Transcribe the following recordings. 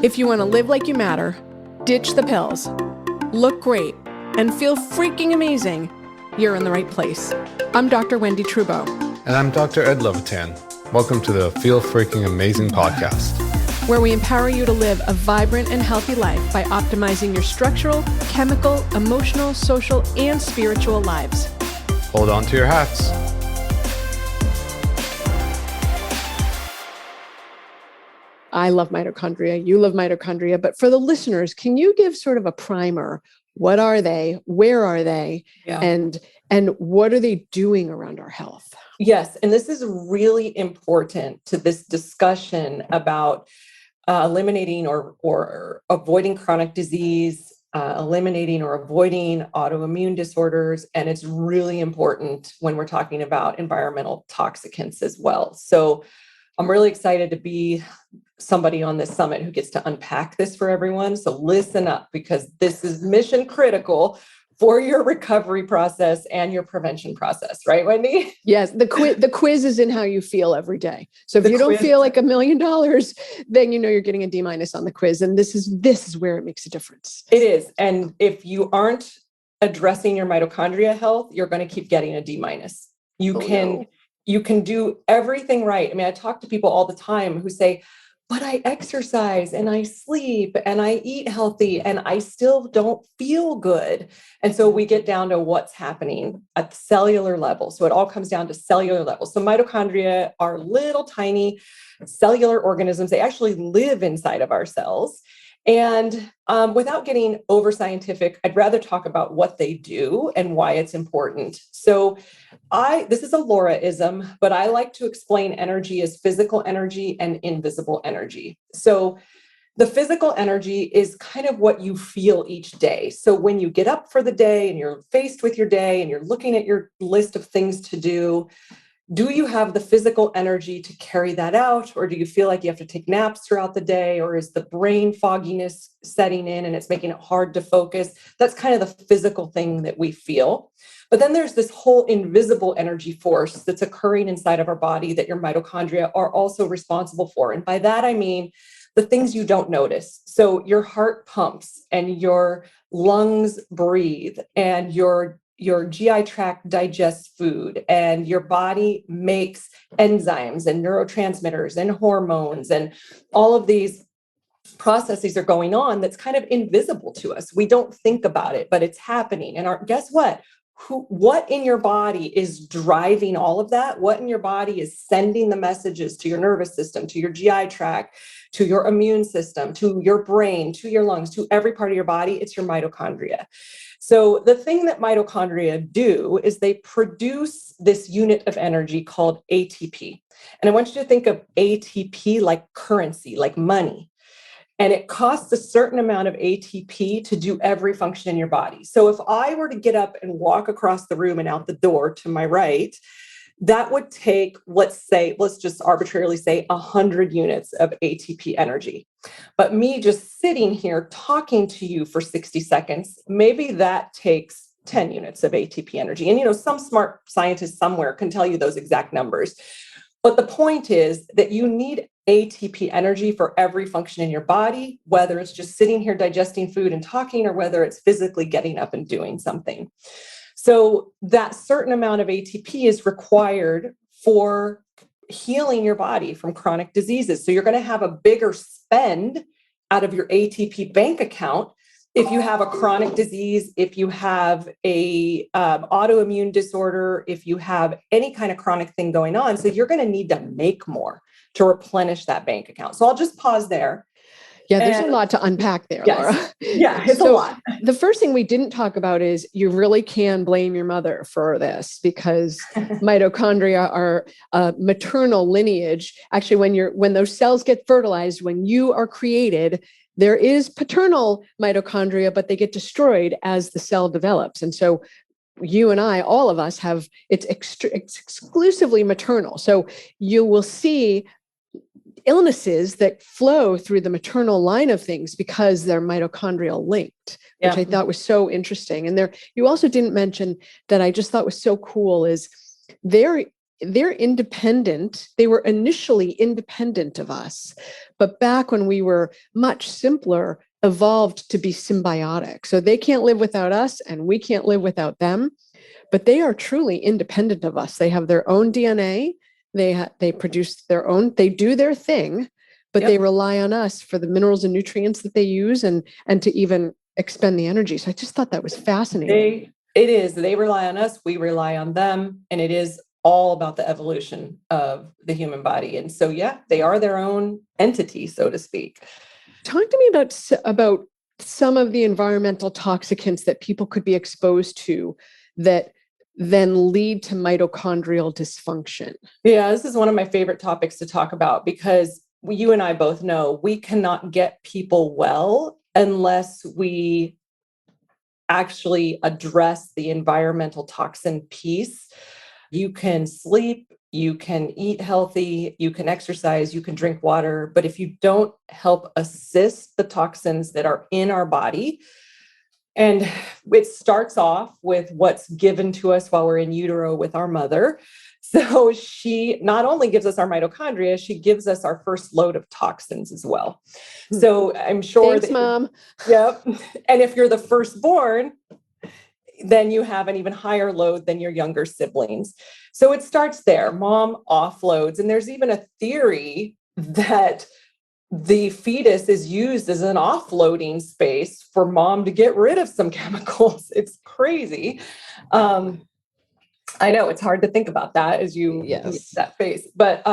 If you want to live like you matter, ditch the pills, look great, and feel freaking amazing, you're in the right place. I'm Dr. Wendy Trudeau. And I'm Dr. Ed Levitan. Welcome to the Feel Freaking Amazing podcast, where we empower you to live a vibrant and healthy life by optimizing your structural, chemical, emotional, social, and spiritual lives. Hold on to your hats. I love mitochondria. You love mitochondria. But for the listeners, can you give sort of a primer? What are they? Where are they? Yeah. And what are they doing around our health? Yes. And this is really important to this discussion about eliminating or avoiding chronic disease, eliminating or avoiding autoimmune disorders. And it's really important when we're talking about environmental toxicants as well. So I'm really excited to be somebody on this summit who gets to unpack this for everyone. So listen up, because this is mission critical for your recovery process and your prevention process. Right, Wendy? Yes. The quiz is in how you feel every day. So if you don't feel like $1 million, then you know you're getting a D- on the quiz. And this is where it makes a difference. It is. And if you aren't addressing your mitochondria health, you're going to keep getting a D-. You can do everything right. I mean, I talk to people all the time who say, but I exercise and I sleep and I eat healthy and I still don't feel good. And so we get down to what's happening at the cellular level. So it all comes down to cellular level. So mitochondria are little tiny cellular organisms. They actually live inside of our cells. And without getting over scientific, I'd rather talk about what they do and why it's important. So this is a Lauraism, but I like to explain energy as physical energy and invisible energy. So the physical energy is kind of what you feel each day. So when you get up for the day and you're faced with your day and you're looking at your list of things to do you have the physical energy to carry that out? Or do you feel like you have to take naps throughout the day? Or is the brain fogginess setting in and it's making it hard to focus? That's kind of the physical thing that we feel. But then there's this whole invisible energy force that's occurring inside of our body that your mitochondria are also responsible for. And by that, I mean the things you don't notice. So your heart pumps and your lungs breathe and your GI tract digests food and your body makes enzymes and neurotransmitters and hormones, and all of these processes are going on that's kind of invisible to us. We don't think about it, but it's happening. And guess what? What in your body is driving all of that? What in your body is sending the messages to your nervous system, to your GI tract, to your immune system, to your brain, to your lungs, to every part of your body? It's your mitochondria. So the thing that mitochondria do is they produce this unit of energy called ATP. And I want you to think of ATP like currency, like money. And it costs a certain amount of ATP to do every function in your body. So if I were to get up and walk across the room and out the door to my right, that would take, let's just arbitrarily say 100 units of ATP energy. But me just sitting here talking to you for 60 seconds, maybe that takes 10 units of ATP energy. And, some smart scientist somewhere can tell you those exact numbers. But the point is that you need ATP energy for every function in your body, whether it's just sitting here digesting food and talking, or whether it's physically getting up and doing something. So that certain amount of ATP is required for healing your body from chronic diseases. So you're going to have a bigger spend out of your ATP bank account if you have a chronic disease, if you have a autoimmune disorder, if you have any kind of chronic thing going on. So you're going to need to make more to replenish that bank account. So I'll just pause there. Yeah, there's a lot to unpack there, yes. Laura. Yeah, it's a lot. The first thing we didn't talk about is you really can blame your mother for this, because mitochondria are a maternal lineage. Actually, when those cells get fertilized, when you are created, there is paternal mitochondria, but they get destroyed as the cell develops. And so you and I, all of us it's exclusively maternal. So you will see illnesses that flow through the maternal line of things because they're mitochondrial linked, which I thought was so interesting. And you also didn't mention that I just thought was so cool is they're independent. They were initially independent of us, but back when we were much simpler, evolved to be symbiotic. So they can't live without us and we can't live without them, but they are truly independent of us. They have their own DNA. They produce their own, they do their thing, but they rely on us for the minerals and nutrients that they use and to even expend the energy. So I just thought that was fascinating. They rely on us, we rely on them, and it is all about the evolution of the human body. And so, yeah, they are their own entity, so to speak. Talk to me about some of the environmental toxicants that people could be exposed to that then lead to mitochondrial dysfunction. Yeah, this is one of my favorite topics to talk about because you and I both know we cannot get people well unless we actually address the environmental toxin piece. You can sleep, you can eat healthy, you can exercise, you can drink water, but if you don't help assist the toxins that are in our body, and it starts off with what's given to us while we're in utero with our mother. So she not only gives us our mitochondria, she gives us our first load of toxins as well. So I'm sure Thanks, Mom. Yep. And if you're the firstborn, then you have an even higher load than your younger siblings. So it starts there. Mom offloads. And there's even a theory that the fetus is used as an offloading space for mom to get rid of some chemicals. It's crazy. I know it's hard to think about that as you use that face, but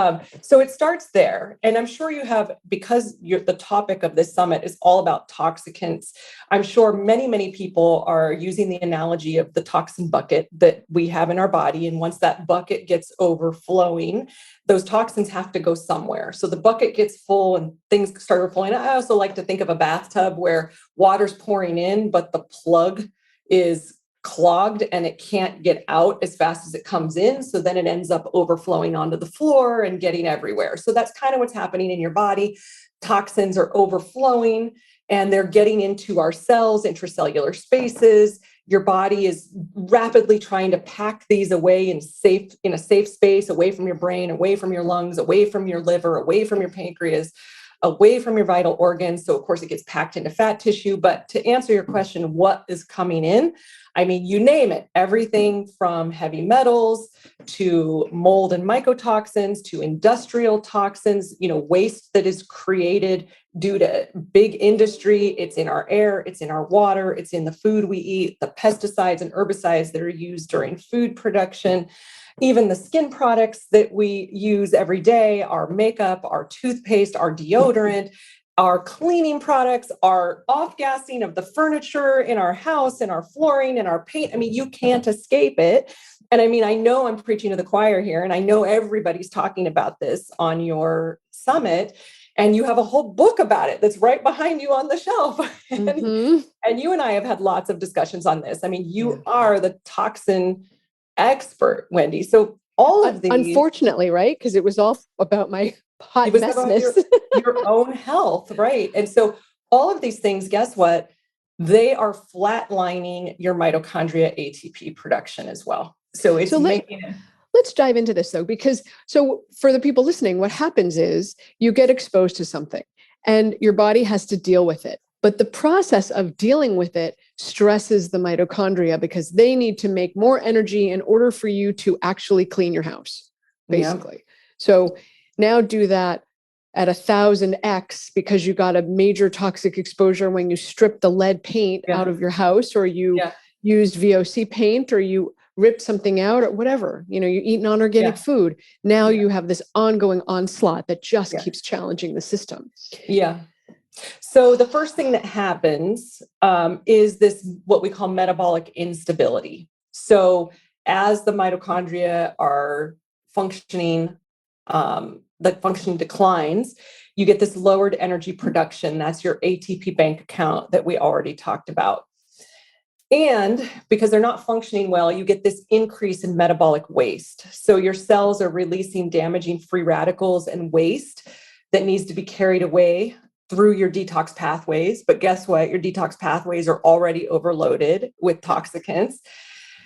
so it starts there. And I'm sure you have, because the topic of this summit is all about toxicants. I'm sure many, many people are using the analogy of the toxin bucket that we have in our body. And once that bucket gets overflowing, those toxins have to go somewhere. So the bucket gets full and things start overflowing. I also like to think of a bathtub where water's pouring in, but the plug is clogged and it can't get out as fast as it comes in. So then it ends up overflowing onto the floor and getting everywhere. So that's kind of what's happening in your body. Toxins are overflowing and they're getting into our cells, intracellular spaces. Your body is rapidly trying to pack these away in a safe space, away from your brain, away from your lungs, away from your liver, away from your pancreas, away from your vital organs. So of course it gets packed into fat tissue. But to answer your question, what is coming in? I mean, you name it, everything from heavy metals to mold and mycotoxins to industrial toxins, waste that is created due to big industry. It's in our air, it's in our water, it's in the food we eat, the pesticides and herbicides that are used during food production, even the skin products that we use every day, our makeup, our toothpaste, our deodorant, our cleaning products, our off-gassing of the furniture in our house and our flooring and our paint. I mean, you can't escape it. And I mean, I know I'm preaching to the choir here, and I know everybody's talking about this on your summit, and you have a whole book about it that's right behind you on the shelf. And you and I have had lots of discussions on this. I mean, you are the toxin expert, Wendy. So all of these, unfortunately, right? Because it was all about my hot messness. Your own health, right? And so all of these things, guess what? They are flatlining your mitochondria ATP production as well. So it's let's dive into this though, because for the people listening, what happens is you get exposed to something and your body has to deal with it. But the process of dealing with it stresses the mitochondria because they need to make more energy in order for you to actually clean your house, basically. So now do that at 1,000x because you got a major toxic exposure when you stripped the lead paint out of your house, or you used VOC paint, or you ripped something out, or whatever. You eat non-organic food. Now you have this ongoing onslaught that just keeps challenging the system. Yeah. So the first thing that happens is this, what we call metabolic instability. So as the mitochondria are functioning, the function declines, you get this lowered energy production. That's your ATP bank account that we already talked about. And because they're not functioning well, you get this increase in metabolic waste. So your cells are releasing damaging free radicals and waste that needs to be carried away through your detox pathways. But guess what? Your detox pathways are already overloaded with toxicants.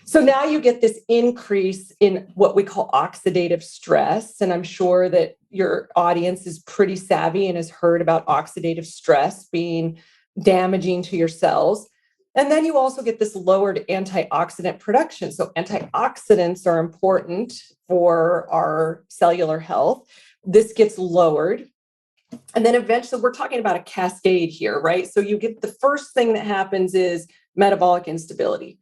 So now you get this increase in what we call oxidative stress. And I'm sure that your audience is pretty savvy and has heard about oxidative stress being damaging to your cells. And then you also get this lowered antioxidant production. So antioxidants are important for our cellular health. This gets lowered. And then eventually we're talking about a cascade here, right? So you get the first thing that happens is metabolic instability.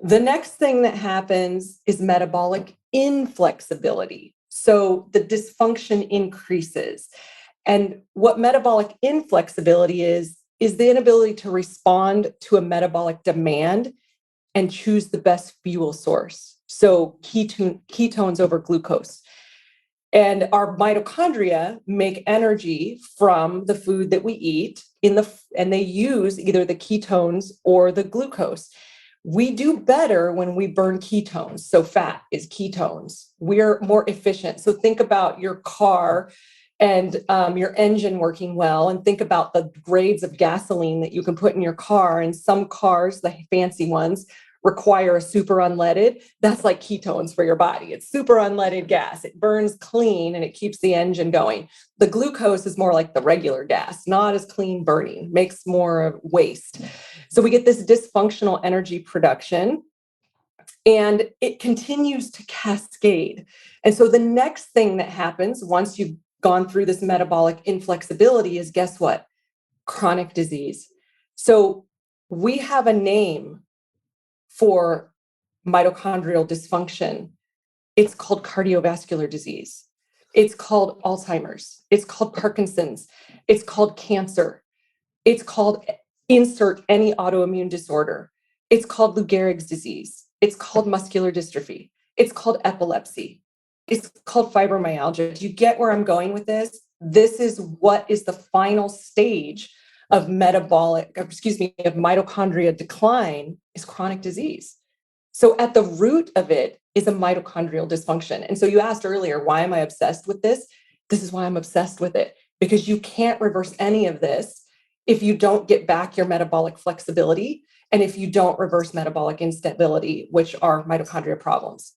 The next thing that happens is metabolic inflexibility. So the dysfunction increases. And what metabolic inflexibility is the inability to respond to a metabolic demand and choose the best fuel source. So ketones over glucose. And our mitochondria make energy from the food that we eat and they use either the ketones or the glucose. We do better when we burn ketones. So fat is ketones. We're more efficient. So think about your car and your engine working well, and think about the grades of gasoline that you can put in your car. And some cars, the fancy ones, require a super unleaded. That's like ketones for your body. It's super unleaded gas. It burns clean and it keeps the engine going. The glucose is more like the regular gas, not as clean burning, makes more waste. So we get this dysfunctional energy production and it continues to cascade. And so the next thing that happens once you've gone through this metabolic inflexibility is, guess what? Chronic disease. So we have a name for mitochondrial dysfunction. It's called cardiovascular disease. It's called Alzheimer's. It's called Parkinson's. It's called cancer. It's called insert any autoimmune disorder. It's called Lou Gehrig's disease. It's called muscular dystrophy. It's called epilepsy. It's called fibromyalgia. Do you get where I'm going with this? This is what is the final stage of mitochondria decline is chronic disease. So at the root of it is a mitochondrial dysfunction. And so you asked earlier, why am I obsessed with this? This is why I'm obsessed with it, because you can't reverse any of this if you don't get back your metabolic flexibility and if you don't reverse metabolic instability, which are mitochondria problems.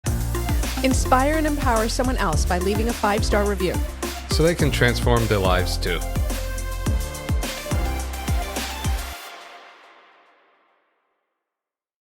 Inspire and empower someone else by leaving a 5-star review. So they can transform their lives too.